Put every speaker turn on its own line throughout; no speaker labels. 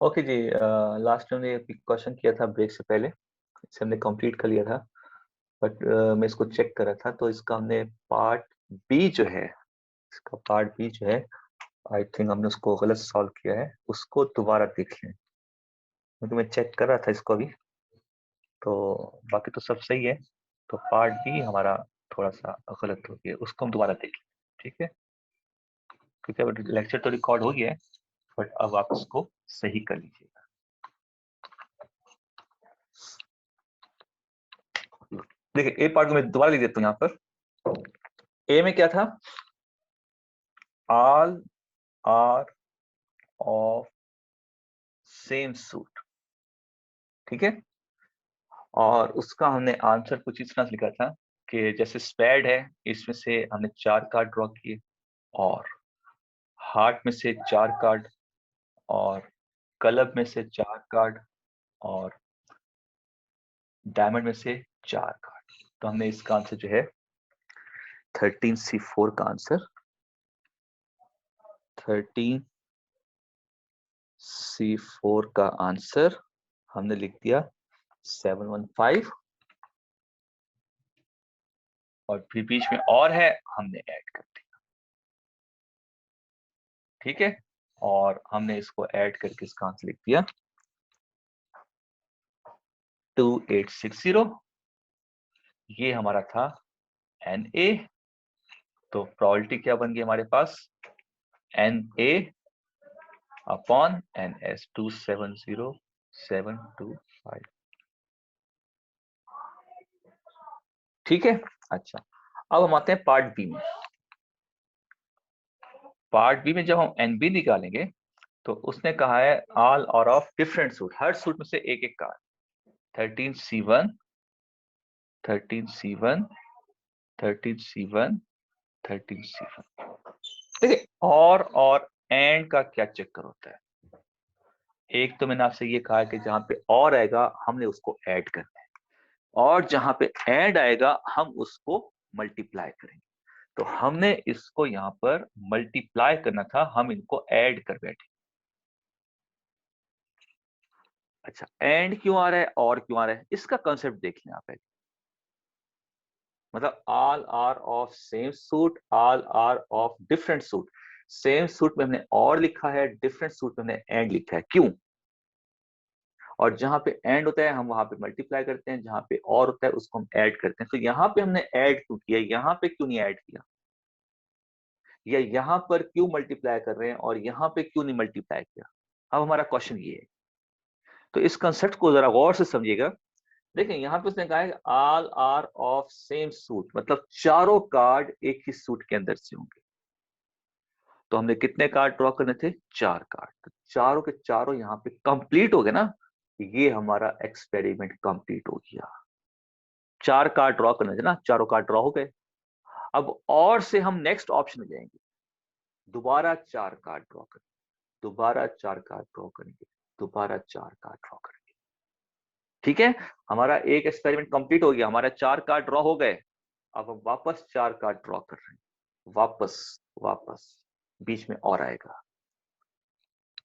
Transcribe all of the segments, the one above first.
Okay जी, last में हमने question किया था ब्रेक से पहले, इसे हमने कंप्लीट कर लिया था। बट मैं इसको चेक कर रहा था, तो इसका हमने पार्ट बी जो है, इसका पार्ट बी जो है, आई थिंक हमने उसको गलत सॉल्व किया है। उसको दोबारा देख लें, क्योंकि मैं चेक कर रहा था इसको अभी, तो बाकी तो सब सही है। तो पार्ट बी हमारा थोड़ा सा गलत हो गया, उसको हम दोबारा देख लें, ठीक है? क्योंकि अब लेक्चर तो रिकॉर्ड हो गया है, बट अब आप इसको सही कर लीजिएगा। देखिए, ए पार्ट को मैं दोबारा लिख देता हूँ यहाँ पर। ए में क्या था? All are of same suit, ठीक है? और उसका हमने आंसर कुछ इस तरह से लिखा था कि जैसे स्पेड है, इसमें से हमने 4 कार्ड ड्रॉ किए, और हार्ट में से 4 कार्ड, और क्लब में से 4 कार्ड, और डायमंड में से 4 कार्ड। तो हमने इसका आंसर जो है 13C4 का आंसर 13C4 का आंसर हमने लिख दिया 715, और फिर बीच में और है, हमने ऐड कर दिया, ठीक है? और हमने इसको ऐड करके इसका आंसर लिख दिया 2860। ये हमारा था Na। तो प्रोबेबिलिटी क्या बन गई हमारे पास? Na अपॉन Ns 270725, ठीक है? अच्छा, अब हम आते हैं पार्ट बी में। पार्ट बी में जब हम NB निकालेंगे, तो उसने कहा है ऑल और of different suit, her suit में से एक एक card. 13C1, 13C1, 13C1, 13C1। देखिए, और एंड का क्या चक्कर होता है? एक तो मैंने आपसे ये कहा कि जहां पे और आएगा हमने उसको ऐड करना है, और जहां पे ऐड आएगा हम उसको मल्टीप्लाई करेंगे। तो हमने इसको यहाँ पर मल्टीप्लाई करना था, हम इनको ऐड कर बैठे। अच्छा, एंड क्यों आ रहा है और क्यों आ रहा है, इसका कंसेप्ट देख लें आप। मतलब all are of same suit, all are of different suit. Same suit में हमने और लिखा है, डिफरेंट सूट में हमने एंड लिखा है। क्यों? और जहां पे एंड होता है हम वहां पे मल्टीप्लाई करते हैं, जहां पे और होता है उसको हम ऐड करते हैं। तो यहाँ पे हमने ऐड क्यों किया, यहाँ पे क्यों नहीं ऐड किया, या यहाँ पर क्यों मल्टीप्लाई कर रहे हैं और यहाँ पे क्यों नहीं मल्टीप्लाई किया? अब हमारा क्वेश्चन ये है, तो इस कंसेप्ट को जरा गौर से समझिएगा। देखिए, यहाँ पे उसने कहा है all are of same suit, मतलब चारों कार्ड एक ही सूट के अंदर से होंगे। तो हमने कितने कार्ड ड्रॉ करने थे? 4 कार्ड। तो चारों के चारों यहाँ पे कंप्लीट हो गए ना, ये हमारा एक्सपेरिमेंट कंप्लीट हो गया। 4 कार्ड ड्रॉ करने थे ना, चारों कार्ड ड्रॉ हो गए। अब और से हम नेक्स्ट ऑप्शन में जाएंगे, दोबारा 4 कार्ड ड्रॉ करेंगे, दोबारा 4 कार्ड ड्रॉ करेंगे, दोबारा 4 कार्ड ड्रॉ करेंगे, ठीक है? हमारा एक एक्सपेरिमेंट कंप्लीट हो गया, हमारा 4 कार्ड ड्रॉ हो गए। अब हम वापस 4 कार्ड ड्रॉ कर रहे हैं, वापस वापस, बीच में और आएगा।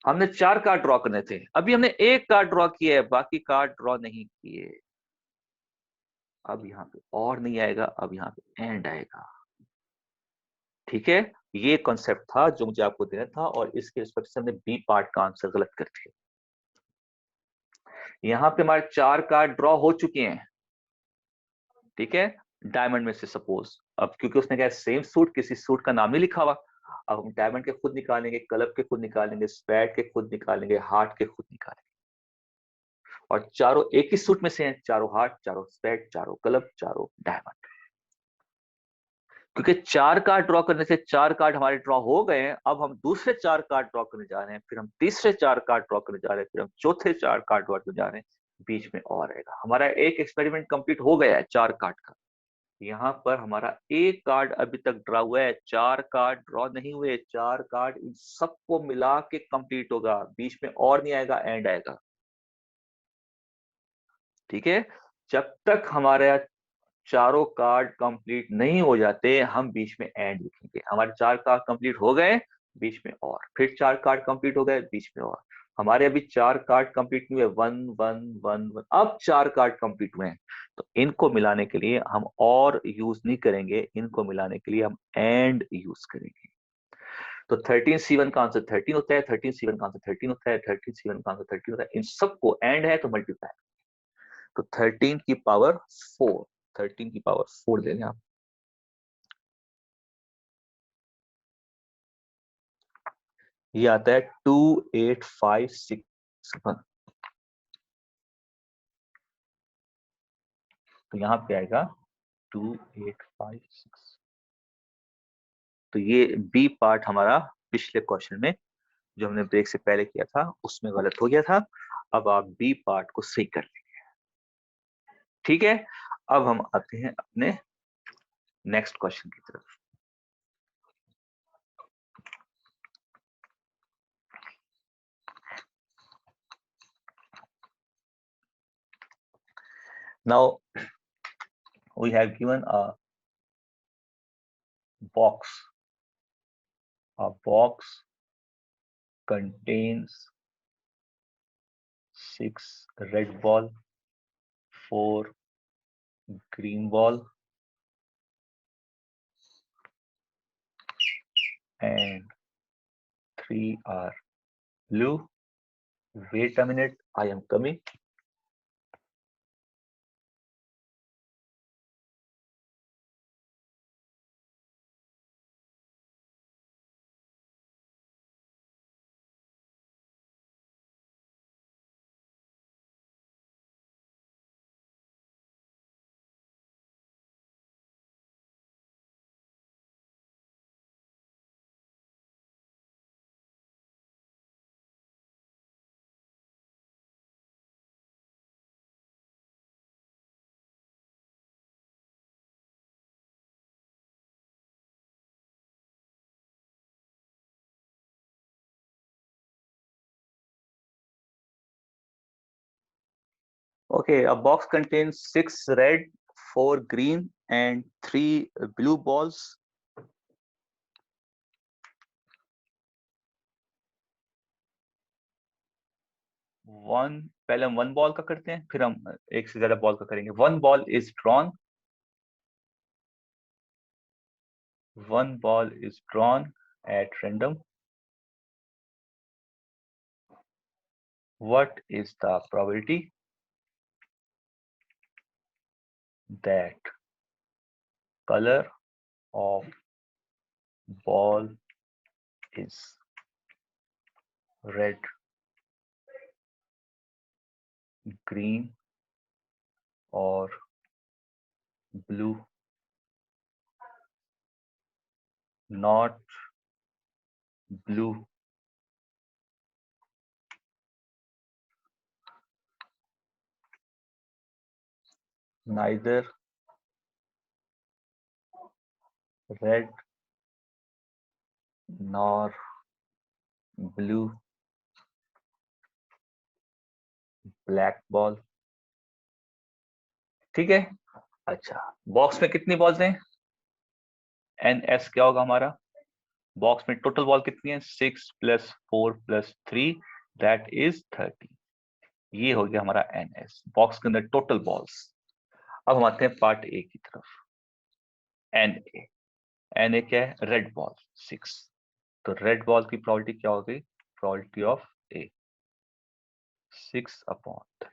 हमने 4 कार्ड ड्रॉ करने थे, अभी हमने एक कार्ड ड्रॉ किया है, बाकी कार्ड ड्रॉ नहीं किए। अब यहाँ पे और नहीं आएगा, अब यहाँ पे एंड आएगा, ठीक है? ये कॉन्सेप्ट था जो मुझे आपको देना था, और इसके रिस्पेक्ट से हमने बी पार्ट का आंसर गलत कर दिया। यहाँ पे हमारे 4 कार्ड ड्रॉ हो चुके हैं, ठीक है? डायमंड में से सपोज, अब क्योंकि उसने कहा सेम सूट, किसी सूट का नाम नहीं लिखा हुआ, अब हम डायमंड के खुद निकालेंगे, क्लब के खुद निकालेंगे, स्पैड के खुद निकालेंगे, हार्ट के खुद निकालेंगे। और चारों एक ही सूट में से हैं, चारों हार्ट, चारों स्पैड, चारों क्लब, चारों डायमंड। क्योंकि 4 कार्ड ड्रॉ करने से 4 कार्ड हमारे ड्रॉ हो गए हैं, अब हम दूसरे 4 कार्ड ड्रॉ करने जा रहे हैं, फिर हम तीसरे 4 कार्ड ड्रॉ करने जा रहे हैं, फिर हम चौथे 4 कार्ड ड्रॉ करने जा रहे हैं, बीच में और रहेगा। हमारा एक एक्सपेरिमेंट कंप्लीट हो गया है 4 कार्ड का। यहाँ पर हमारा एक कार्ड अभी तक ड्रॉ हुआ है, 4 कार्ड ड्रॉ नहीं हुए। 4 कार्ड इन सबको मिला के कंप्लीट होगा, बीच में और नहीं आएगा, एंड आएगा, ठीक है? जब तक हमारे चारों कार्ड कंप्लीट नहीं हो जाते, हम बीच में एंड लिखेंगे। हमारे 4 कार्ड कंप्लीट हो गए, बीच में और, फिर 4 कार्ड कंप्लीट हो गए, बीच में और। हमारे अभी 4 कार्ड कंप्लीट हुए, 1 1 1 1, अब 4 कार्ड कंप्लीट हुए हैं। तो इनको मिलाने के लिए हम और यूज नहीं करेंगे, इनको मिलाने के लिए हम एंड यूज करेंगे। तो 13C1 का आंसर 13 होता है, 13C1 का आंसर 13 होता है, 13C1 का आंसर 13 होता है। इन सबको एंड है तो मल्टीप्लाई, तो 13 की पावर 4, 13 की पावर 4 ले लें आप। ये आता है 28561। तो यहाँ पे आएगा 2856। तो ये बी पार्ट हमारा पिछले क्वेश्चन में जो हमने ब्रेक से पहले किया था उसमें गलत हो गया था। अब आप बी पार्ट को सही कर लेंगे। ठीक है, अब हम आते हैं अपने नेक्स्ट क्वेश्चन की तरफ। Now we have given a box. A box contains 6 red ball, 4 green ball, and 3 are blue. Wait a minute, I am coming. Okay, a box contains 6 red, 4 green, and 3 blue balls. पहले हम 1 ball का करते हैं, फिर हम एक से ज्यादा बॉल का करेंगे। 1 ball is drawn, 1 ball is drawn at random. What is the probability that color of ball is red, green or blue? Not blue, neither red nor blue, black ball. ठीक है। अच्छा, बॉक्स में कितनी balls हैं? NS क्या होगा हमारा? Box में टोटल बॉल कितनी है? 6 + 4 + 3, दैट इज 30। ये हो गया हमारा NS, बॉक्स के अंदर टोटल बॉल्स। अब हम आते हैं पार्ट ए की तरफ। NA, NA क्या है? Red ball 6। तो रेड बॉल की प्रोबेबिलिटी क्या हो गई? प्रोबेबिलिटी ऑफ ए 6/30,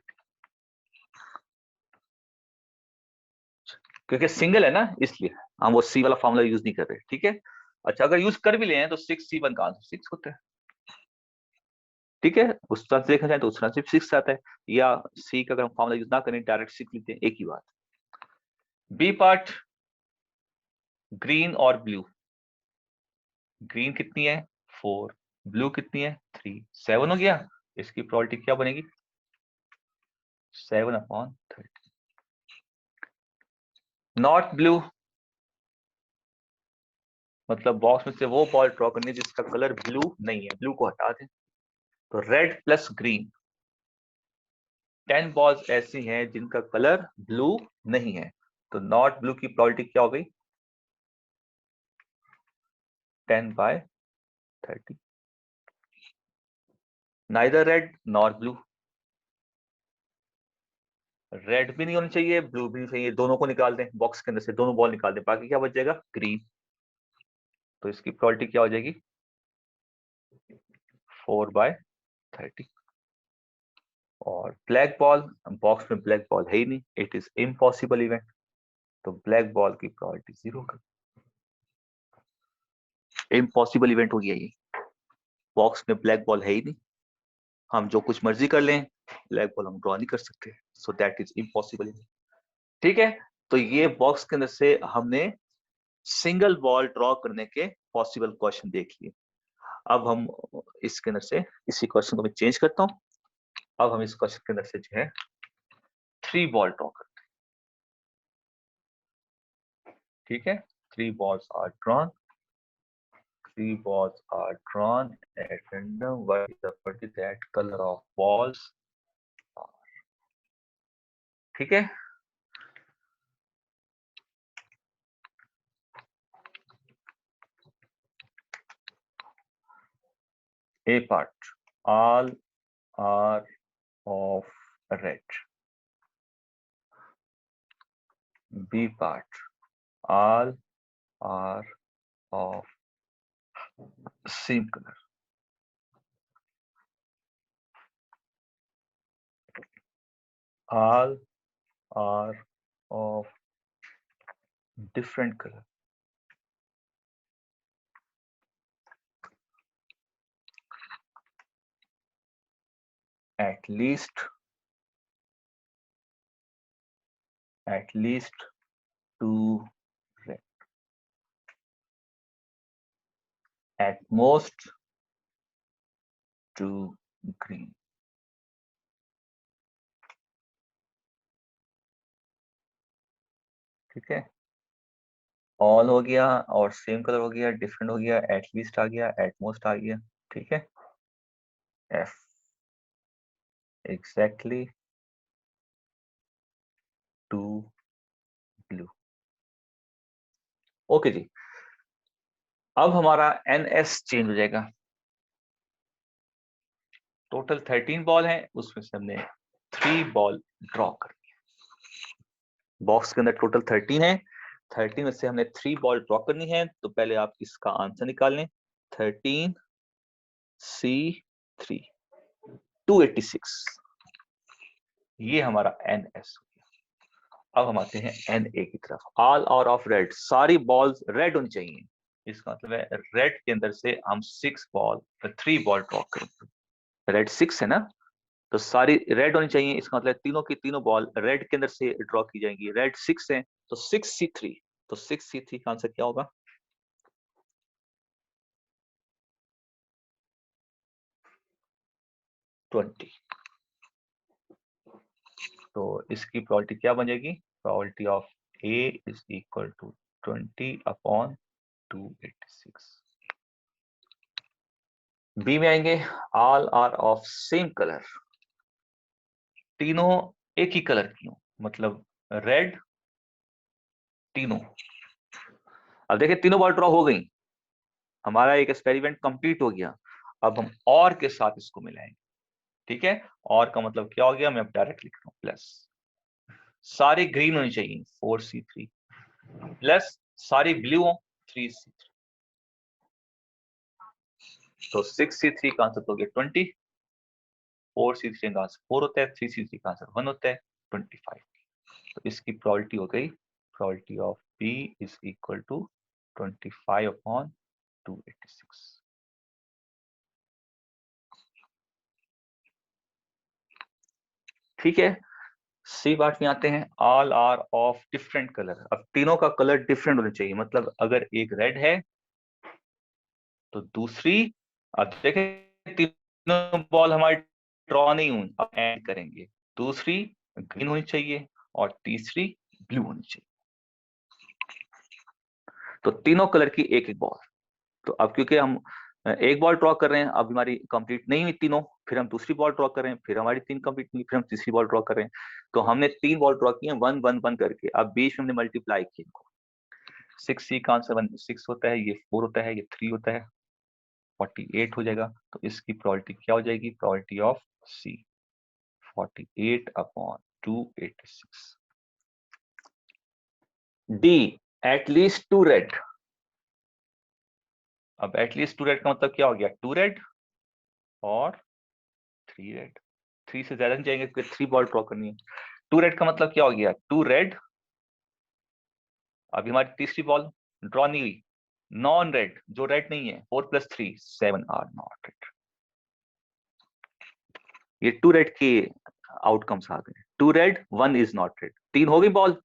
क्योंकि सिंगल है ना इसलिए हम वो सी वाला फॉर्मूला यूज नहीं कर रहे। ठीक है। अच्छा, अगर यूज कर भी ले हैं तो 6C1 का आंसर 6 होता है। ठीक है, उस तरह से देखा जाए तो उस तरह से 6 आता है, या सी का अगर हम फॉर्मूला यूज ना करें डायरेक्ट 6 लिखते हैं, एक ही बात। बी पार्ट, ग्रीन और ब्लू। ग्रीन कितनी है? 4, ब्लू कितनी है? 3, 7 हो गया। इसकी प्रोबेबिलिटी क्या बनेगी? 7/30। नॉट ब्लू मतलब बॉक्स में से वो बॉल ड्रॉ करनी है जिसका कलर ब्लू नहीं है, ब्लू को हटा दें। तो रेड प्लस ग्रीन, 10 बॉल्स ऐसी हैं जिनका कलर ब्लू नहीं है, तो नॉट ब्लू की प्रोबेबिलिटी क्या हो गई? 10/30। Neither red nor blue, red भी नहीं होनी चाहिए, ब्लू भी नहीं चाहिए, दोनों को निकाल दें बॉक्स के अंदर से, दोनों बॉल निकाल दें, बाकी क्या बच जाएगा, ग्रीन। तो इसकी प्रोबेबिलिटी क्या हो जाएगी, 4/30। और ब्लैक बॉल, बॉक्स में ब्लैक बॉल है ही नहीं, इट इज इम्पॉसिबल इवेंट, तो ब्लैक बॉल की प्रोबेबिलिटी 0 कर, इम्पॉसिबल इवेंट हो गया ये, बॉक्स में ब्लैक बॉल है ही नहीं, हम जो कुछ मर्जी कर लें, ब्लैक बॉल हम ड्रॉ नहीं कर सकते, सो दैट इज इम्पॉसिबल। ठीक है, तो ये बॉक्स के अंदर से हमने सिंगल बॉल ड्रॉ करने के पॉसिबल क्वेश्चन देख लिए। अब हम इसके अंदर से इसी क्वेश्चन को मैं चेंज करता हूं, अब हम इस क्वेश्चन के अंदर से जो है 3 बॉल ड्रॉ करते हैं। ठीक है, 3 balls are drawn, 3 balls are drawn at random. What is the that color of balls are? ठीक है, A part, all are of red. B part, all are of same color. All are of different color. At least 2 red. At most 2 green. ठीक है, all हो गया और same colour हो गया, different हो गया, एटलीस्ट आ गया, एटमोस्ट आ गया। ठीक है, एफ एग्जैक्टली 2 ब्लू। ओके जी, अब हमारा एनएस चेंज हो जाएगा। टोटल 13 बॉल हैं, उसमें से हमने 3 बॉल ड्रॉ कर दिया। बॉक्स के अंदर टोटल 13 है, 13 में से हमने 3 बॉल ड्रॉ करनी है, तो पहले आप इसका आंसर निकाल लें। 13C3 286, ये हमारा एनएस हो गया। अब हम आते हैं एनए की तरफ। ऑल आर ऑफ रेड, सारी बॉल्स रेड होनी चाहिए, इसका मतलब है रेड के अंदर से हम 3 बॉल ड्रॉ करेंगे। रेड 6 है ना, तो सारी रेड होनी चाहिए, इसका मतलब तीनों की तीनों बॉल रेड के अंदर से ड्रॉ की जाएंगी। रेड 6 है तो 6C3, तो 6C3 का आंसर क्या होगा, 20। तो इसकी प्रोबेबिलिटी क्या बन जाएगी, probability of A is equal to 20/286। B में आएंगे, all are of same colour, तीनों एक ही कलर की हो, मतलब रेड तीनों। अब देखिए तीनों बॉल ड्रॉ हो गई, हमारा एक एक्सपेरिमेंट कंप्लीट हो गया। अब हम और के साथ इसको मिलाएंगे। ठीक है, और का मतलब क्या हो गया, मैं अब डायरेक्ट लिख रहा हूं, प्लस सारी ग्रीन होनी चाहिए 4C3, प्लस सारी ब्लू हो 3C3, तो 6C3 का आंसर हो गया 20, 4C3 का आंसर 4 होता है, 3C3 का आंसर 1 होता है, 25। तो इसकी प्रोबेबिलिटी हो गई, probability of B is equal to 25/286। ठीक है, सी पार्ट में आते हैं। All are of different colour, अब तीनों का कलर डिफरेंट होना चाहिए, मतलब अगर एक रेड है तो दूसरी, अब देखें तीनों बॉल हमारी ड्रॉ नहीं हुई, अब ऐड करेंगे, दूसरी ग्रीन होनी चाहिए और तीसरी ब्लू होनी चाहिए, तो तीनों कलर की एक एक बॉल। तो अब क्योंकि हम एक बॉल ड्रॉ कर रहे हैं, अब हमारी कंप्लीट नहीं हुई तीनों, फिर हम दूसरी बॉल ड्रॉ कर रहे हैं, फिर हमारी 3 कंप्लीट नहीं, फिर हम तीसरी बॉल ड्रॉ कर रहे हैं, तो हमने 3 बॉल ड्रॉ किए 1 1 1 करके, अब बीच में हमने मल्टीप्लाई किया इनको। 6C का आंसर 6 होता है, ये 4 होता है, ये 3 होता है, 48 हो जाएगा। तो इसकी प्रोबेबिलिटी क्या हो जाएगी? Probability of C 48 upon 286। D at least 2 red. अब एटलीस्ट 2 रेड का मतलब क्या हो गया? 2 रेड और 3 रेड। 3 से ज्यादा नहीं जाएंगे क्योंकि 3 बॉल ड्रॉ करनी है। 2 रेड का मतलब क्या हो गया? 2 रेड। अभी हमारी तीसरी बॉल ड्रॉ नहीं हुई। नॉन रेड, जो रेड नहीं है, 4 + 3 7 आर नॉट रेड। ये 2 रेड के आउटकम्स आ गए। 2 रेड 1 इज नॉट रेड। 3 हो गई बॉल।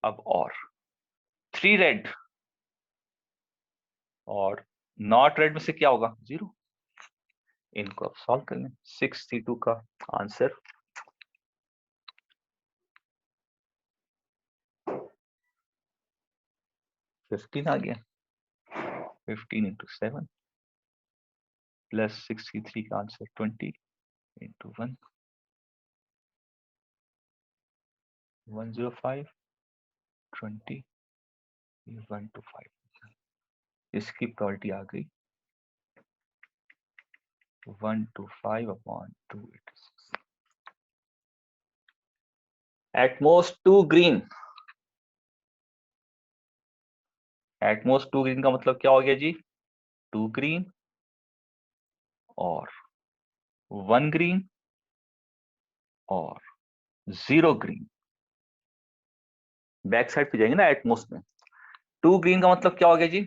अब और 3 रेड और नॉट रेड में से क्या होगा? 0। इनको अब सॉल्व कर लें। 6C2 का आंसर 15 आ गया। 15 × 7 प्लस 6C3 का आंसर 20 × 1 105 20 125। इसकी प्रोबेबिलिटी आ गई 125 upon 286। At most 2 green. At most 2 green का मतलब क्या हो गया जी? 2 ग्रीन और 1 ग्रीन और 0 ग्रीन। बैक साइड पे जाएंगे ना एटमोस्ट में। 2 ग्रीन का मतलब क्या हो गया जी?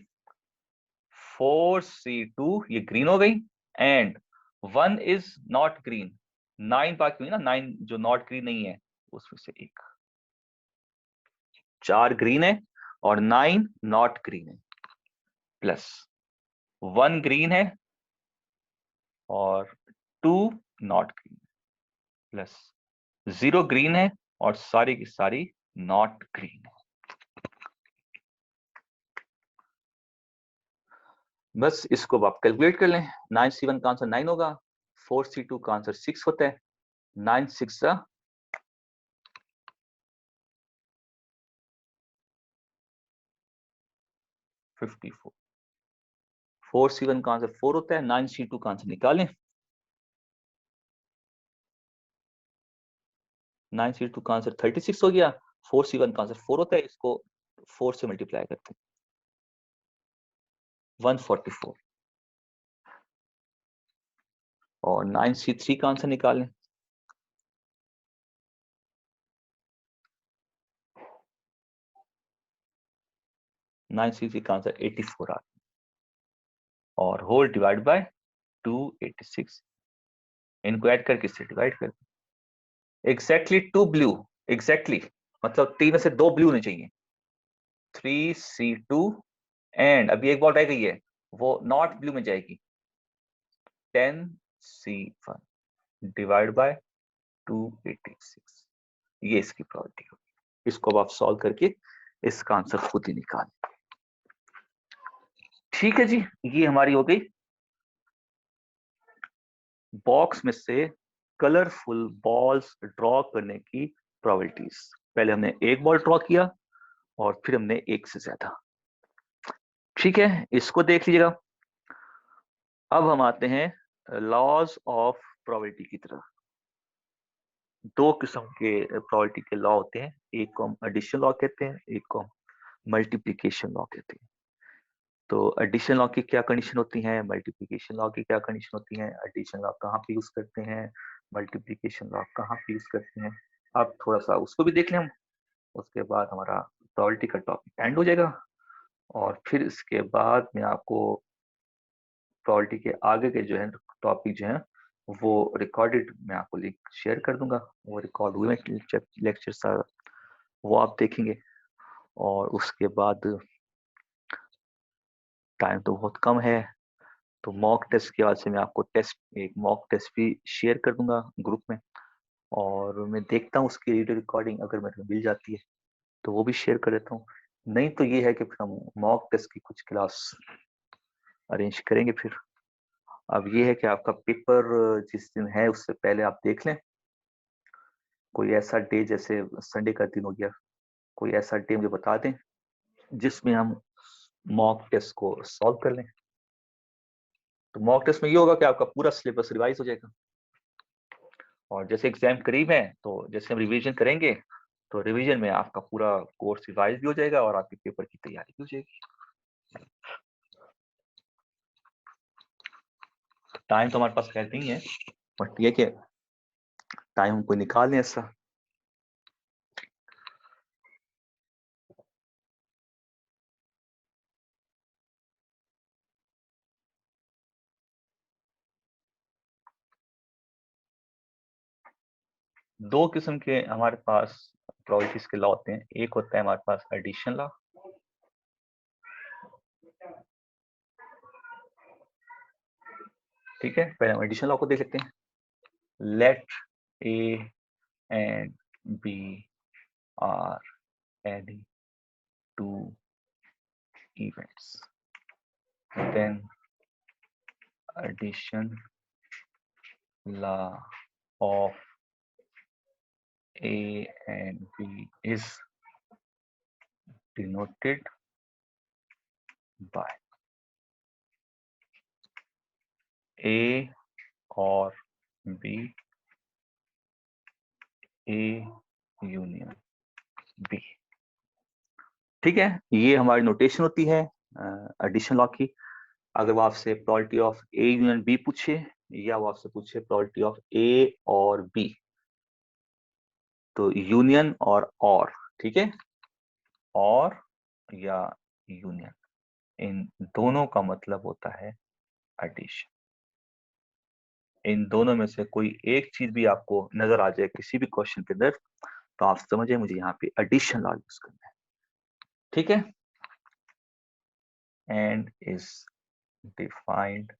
4C2 ये ग्रीन हो गई एंड 1 इज नॉट ग्रीन। 9 बाकी हुई ना, 9 जो नॉट ग्रीन नहीं है उसमें से एक। 4 ग्रीन है और 9 नॉट ग्रीन है, प्लस 1 ग्रीन है और 2 नॉट ग्रीन, प्लस 0 ग्रीन है और सारी की सारी नॉट ग्रीन है। बस इसको आप कैलकुलेट कर लें। 9C1 का आंसर 9 होगा, 4C2 का आंसर 6 होता है। 9 6 54। 4C1 का आंसर 4 होता है। 9C2 का आंसर निकालें। 9C2 का आंसर 36 हो गया। 4C1 का आंसर 4 होता है। इसको 4 से मल्टीप्लाई करते हैं 144। और 9C3 का आंसर निकालें। 9C3 का आंसर 84 आ गया और होल डिवाइड बाय 286। इनको ऐड करके इससे डिवाइड कर एग्जैक्टली 2 ब्लू। एग्जैक्टली मतलब 3 में से 2 ब्लू होने चाहिए। 3C2 एंड अभी एक बॉल रह गई है, वो नॉट ब्लू में जाएगी। 10C1 divide by 286। ये इसकी प्रोबेबिलिटी होगी। इसको अब आप सॉल्व करके इसका आंसर खुद ही निकाल। ठीक है जी, ये हमारी हो गई बॉक्स में से कलरफुल बॉल्स ड्रॉ करने की प्रोबेबिलिटीज। पहले हमने एक बॉल ड्रॉ किया और फिर हमने एक से ज्यादा। ठीक है, इसको देख लीजिएगा। अब हम आते हैं लॉज ऑफ प्रोबेबिलिटी की तरफ। दो किस्म के प्रोबेबिलिटी के लॉ होते हैं, एक को हम एडिशन लॉ कहते हैं, एक को हम मल्टीप्लिकेशन लॉ कहते हैं। तो एडिशन लॉ की क्या कंडीशन होती है, मल्टीप्लिकेशन लॉ की क्या कंडीशन होती है, एडिशन लॉ कहाँ पे यूज करते हैं, मल्टीप्लिकेशन लॉ कहाँ पे यूज करते हैं। अब थोड़ा सा उसको भी देख लें हम, उसके बाद हमारा प्रोबेबिलिटी का टॉपिक एंड हो जाएगा। और फिर इसके बाद मैं आपको प्रोबेबिलिटी के आगे के जो है टॉपिक जो है वो रिकॉर्डेड मैं आपको लिंक शेयर कर दूंगा। वो रिकॉर्ड हुए लेक्चर सारा वो आप देखेंगे। और उसके बाद टाइम तो बहुत कम है, तो मॉक टेस्ट के बाद से मैं आपको एक मॉक टेस्ट भी शेयर कर दूंगा ग्रुप में। और मैं देखता हूँ उसकी वीडियो रिकॉर्डिंग अगर मेरे को मिल जाती है तो वो भी शेयर कर देता हूँ। नहीं तो ये है कि फिर हम मॉक टेस्ट की कुछ क्लास अरेंज करेंगे फिर। अब ये है कि आपका पेपर जिस दिन है उससे पहले आप देख लें कोई ऐसा डे, जैसे संडे का दिन हो गया, कोई ऐसा डे मुझे बता दें जिसमें हम मॉक टेस्ट को सॉल्व कर लें। तो मॉक टेस्ट में ये होगा कि आपका पूरा सिलेबस रिवाइज हो जाएगा, और जैसे एग्जाम करीब है तो जैसे हम रिवीजन करेंगे तो रिवीजन में आपका पूरा कोर्स रिवाइज भी हो जाएगा और आपके पेपर की तैयारी भी हो जाएगी। टाइम तो हमारे पास खैर नहीं है, बट ये कि टाइम हमको निकाल लें ऐसा। दो किस्म के हमारे पास प्रोबेबिलिटीज के लॉ होते हैं। एक होता है हमारे पास एडिशन लॉ, ठीक है। पहले हम एडिशन लॉ को देख लेते हैं। Let A and B are any two events, then addition law of A and B is denoted by A और B, A यूनियन B, ठीक है। ये हमारी नोटेशन होती है एडिशन लॉ की। अगर वो आपसे probability of A union B पूछे या वो आपसे पूछे प्रोबेबिलिटी ऑफ A और B, तो यूनियन और, ठीक है, और या यूनियन, इन दोनों का मतलब होता है एडिशन। इन दोनों में से कोई एक चीज भी आपको नजर आ जाए किसी भी क्वेश्चन के अंदर तो आप समझिए मुझे यहाँ पे एडिशन लॉ यूज करना है, ठीक है। And is defined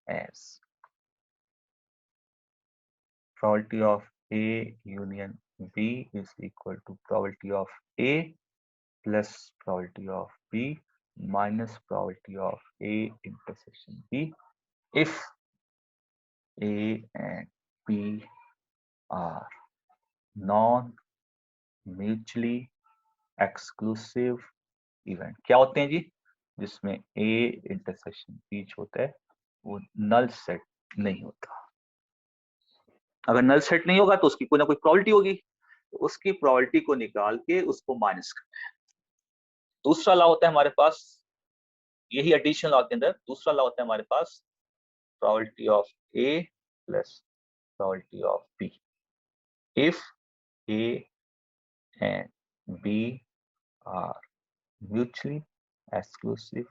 as probability of A union B is equal to probability of A plus probability of B minus probability of A intersection B if A and B are non-mutually exclusive event। क्या होते हैं जी? जिसमें A intersection B जो होता है वो null set नहीं होता। अगर नल सेट नहीं होगा तो उसकी कोई ना कोई प्रोबेबिलिटी होगी, तो उसकी प्रोबेबिलिटी को निकाल के उसको माइनस करना है। दूसरा लॉ होता है हमारे पास, यही एडिशन लॉ के अंदर दूसरा लॉ होता है हमारे पास probability of A plus probability of B if A and B are mutually exclusive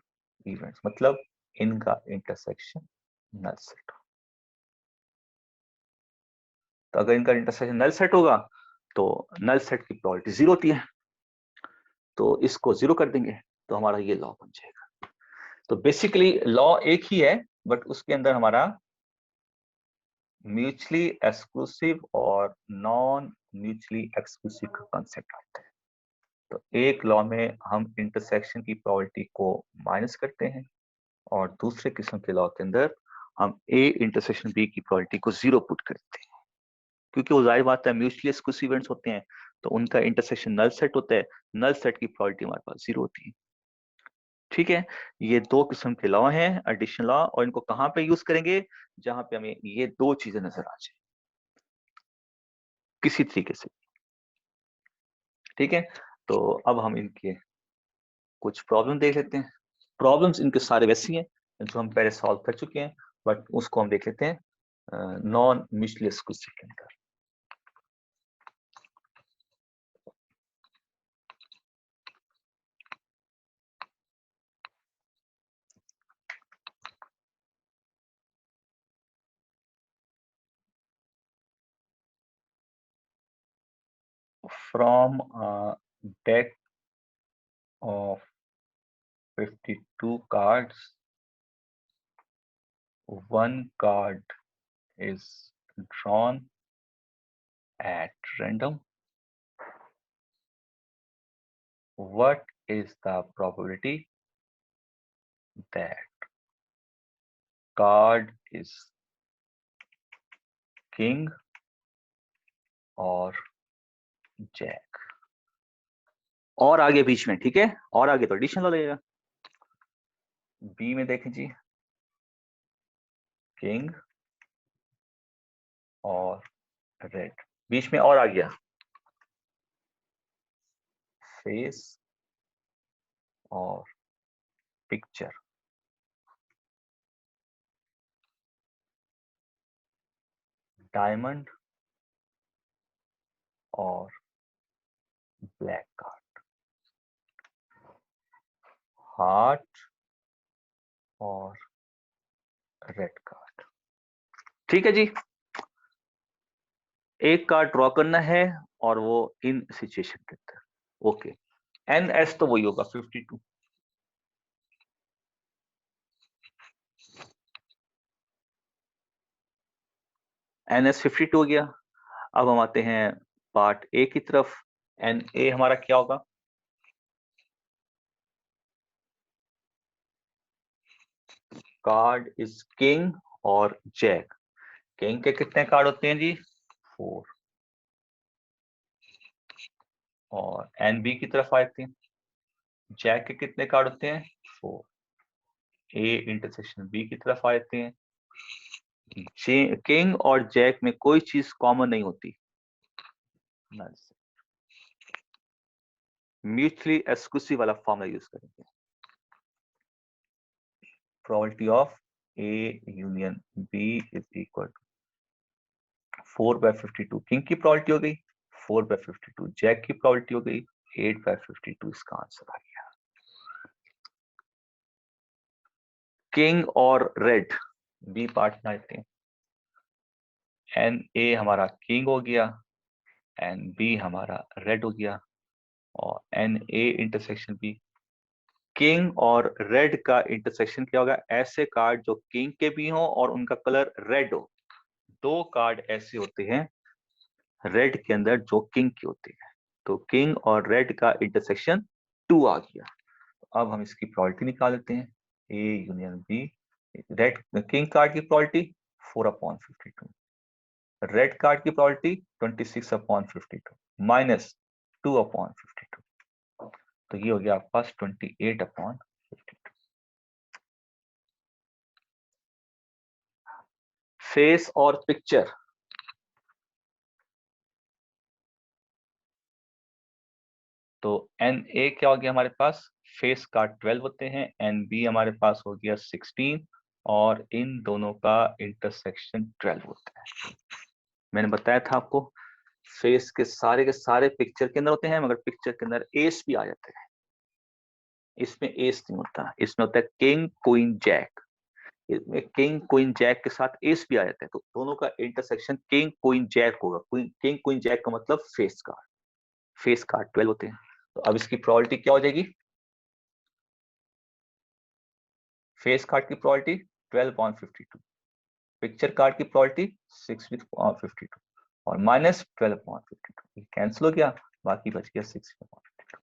events, मतलब इनका इंटरसेक्शन नल सेट हो। तो अगर इनका इंटरसेक्शन नल सेट होगा तो नल सेट की प्रोबेबिलिटी 0 होती है, तो इसको 0 कर देंगे तो हमारा ये लॉ बन जाएगा। तो बेसिकली लॉ एक ही है बट उसके अंदर हमारा म्यूचुअली एक्सक्लूसिव और नॉन म्यूचुअली एक्सक्लूसिव का कंसेप्ट आता है। तो एक लॉ में हम इंटरसेक्शन की प्रोबेबिलिटी को माइनस करते हैं और दूसरे किस्म के लॉ के अंदर हम ए इंटरसेक्शन बी की प्रोबेबिलिटी को 0 पुट करते हैं, क्योंकि वो जाहिर बात है म्यूचुअली एक्सक्लूसिव इवेंट्स होते हैं तो उनका इंटरसेक्शन नल सेट होता है, नल सेट की प्रोबेबिलिटी हमारे पास 0 होती है, ठीक है। ये दो किस्म के लॉ हैं एडिशन लॉ, और इनको कहां पे यूज करेंगे? जहां पे हमें ये दो चीजें नजर आ जाए किसी तरीके से, ठीक है। तो अब हम इनके कुछ प्रॉब्लम देख लेते हैं। प्रॉब्लम्स इनके सारे वैसी हैं जो हम पहले सॉल्व कर चुके हैं, बट उसको हम देख लेते हैं नॉन म्यूचुअली एक्सक्लूसिव के अंदर। From a deck of 52 cards, one card is drawn at random. What is the probability that card is king और जैक? और आगे बीच में, ठीक है, और आगे तो एडिशन लगेगा। बी में देखें जी, किंग और रेड, बीच में और आ गया फेस और पिक्चर। डायमंड और ब्लैक कार्ड। हार्ट और रेड कार्ड। ठीक है जी, एक कार्ड ड्रॉ करना है और वो इन सिचुएशन के अंदर। ओके, NS तो वही होगा 52। NS 52 हो गया। अब हम आते हैं पार्ट ए की तरफ। NA हमारा क्या होगा? कार्ड इज किंग और जैक। किंग के कितने कार्ड होते हैं जी? 4। और NB की तरफ आते हैं, जैक के कितने कार्ड होते हैं? 4। A इंटरसेक्शन B की तरफ आते हैं, किंग और जैक में कोई चीज कॉमन नहीं होती। म्यूचुअली एक्सक्लूसिव वाला फॉर्मूला यूज करेंगे। Probability of A union B is equal to 4/52। King की प्रोबेबिलिटी हो गई 4/52, जैक की प्रोबेबिलिटी हो गई 8/52। इसका आंसर आ गया। किंग और रेड बी पार्ट में आते हैं। NA हमारा किंग हो गया, NB हमारा रेड हो गया, और NA इंटरसेक्शन B। किंग और रेड का इंटरसेक्शन क्या होगा? ऐसे कार्ड जो किंग के भी हो और उनका कलर रेड हो। 2 कार्ड ऐसे होते हैं रेड के अंदर जो किंग की होती है। तो किंग और रेड का इंटरसेक्शन 2 आ गया। अब हम इसकी प्रोबेबिलिटी निकाल लेते हैं। A union B, red king card की प्रोबेबिलिटी 4/52, रेड कार्ड की प्रोबेबिलिटी 26/52 माइनस 2/52। तो ये हो गया आपके पास 28/52। फेस और पिक्चर। तो NA क्या हो गया हमारे पास? फेस का 12 होते हैं, NB हमारे पास हो गया 16, और इन दोनों का इंटरसेक्शन 12 होता है। मैंने बताया था आपको फेस के सारे पिक्चर के अंदर होते हैं, मगर पिक्चर के अंदर एस भी आ जाते हैं। इसमें एस नहीं होता, इसमें होता है किंग क्वीन जैक। इसमें किंग क्वीन जैक के साथ एस भी आ जाता है, तो दोनों का इंटरसेक्शन किंग क्वीन जैक होगा। किंग क्वीन जैक का मतलब फेस कार्ड 12 होते हैं। तो अब इसकी प्रोबेबिलिटी क्या हो जाएगी? फेस कार्ड की प्रोबेबिलिटी 12/52, पिक्चर कार्ड की प्रोबेबिलिटी 6/52, और माइनस 12/52। कैंसिल हो गया, बाकी बच गया 6/52।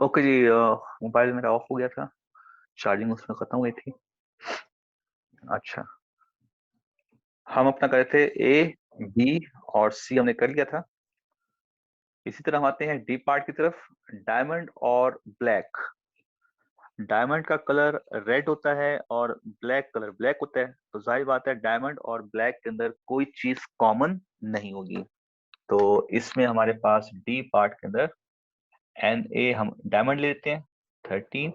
ओके जी, मोबाइल मेरा ऑफ हो गया था, चार्जिंग उसमें खत्म हुई थी। अच्छा, हम अपना कर रहे थे ए, बी और सी हमने कर लिया था। इसी तरह हम आते हैं डी पार्ट की तरफ, डायमंड और ब्लैक। डायमंड का कलर रेड होता है और ब्लैक कलर ब्लैक होता है, तो जाहिर बात है डायमंड और ब्लैक के अंदर कोई चीज कॉमन नहीं होगी। तो इसमें हमारे पास डी पार्ट के अंदर एन ए हम डायमंड लेते हैं 13,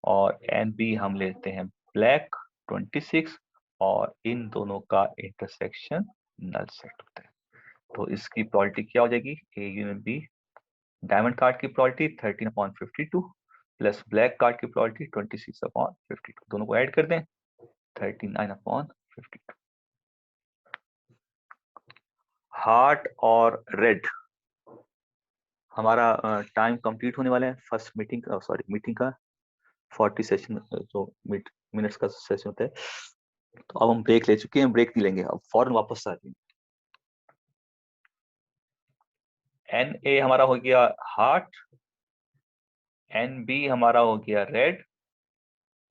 और एन बी हम लेते हैं ब्लैक 26, और इन दोनों का इंटरसेक्शन नल सेट होता है। तो इसकी प्रोबेबिलिटी क्या हो जाएगी, A union B, diamond card की प्रोबेबिलिटी 13/52 प्लस ब्लैक कार्ड की प्रोबेबिलिटी 26/52, दोनों को ऐड कर दें 39/52। हार्ट और रेड, हमारा टाइम कंप्लीट होने वाला है फर्स्ट मीटिंग, सॉरी मीटिंग का 40 सेशन जो मिनट्स का सेशन होता है। तो अब हम ब्रेक ले चुके हैं, ब्रेक नहीं लेंगे, अब फौरन वापस आ जाएंगे। एन ए हमारा हो गया हार्ट, एन बी हमारा हो गया रेड,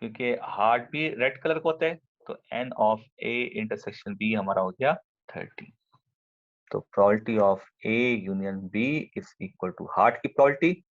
क्योंकि हार्ट भी रेड कलर का होता है, तो n of A intersection B हमारा हो गया 13। तो probability of A union B is equal to heart की प्रोबेबिलिटी